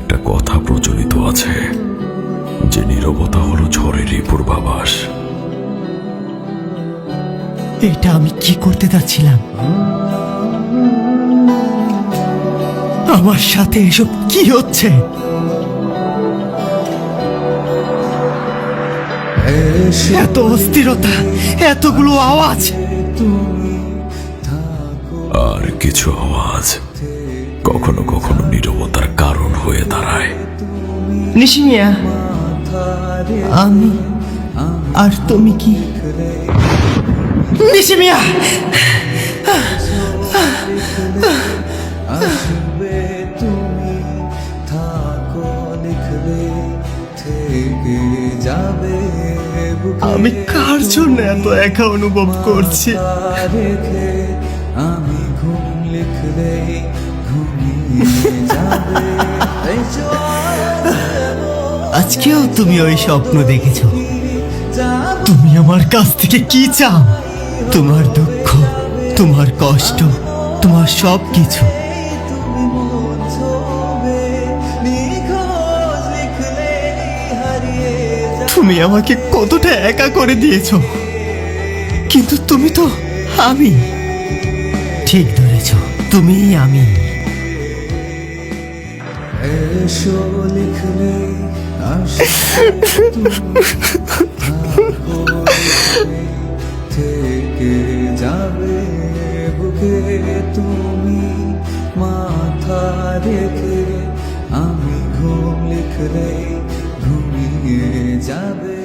একটা কথা প্রচলিত আছে যে নীরবতা হলো ঝড়েরই পূর্বাভাস। এটা আমি কি করতে যাচ্ছিলাম? আমার সাথে এসব কি হচ্ছে? এত অস্থিরতা, এতগুলো আওয়াজ। আর কিছু আওয়াজ কখনো কখনো নীরবতার কারণ হয়ে দাঁড়ায়। নিশি মিয়া, আমি আর তুমি কি? নিশি মিয়া, আসবে তুমি, থাকো লিখবে, থেকে যাবে বুকে আমি কার জন্য এত একা অনুভব করছি? রেখে আমি ঘুম লিখলে ঘুমিয়ে যাবে। এই আজকেও তুমি ওই স্বপ্ন দেখেছ? যাব তুমি আমার কাছ থেকে কি চাও? তোমার দুঃখ, তোমার কষ্ট, তোমার সব কিছু। তুমি মন ছবে, নিখোঁজ লিখলে হারিয়ে যাবে। তুমি আমাকে কতটা একা করে দিয়েছ, কিন্তু তুমি তো আমি। ঠিক ধরেছ, তুমিই আমি। এসো লিখলে আসবে তুমি, থাকো লিখলে, থেকে যাবে বুকে তুমি, মাথা রেখে আমি ঘুম লিখলে ঘুমিয়ে যাবে।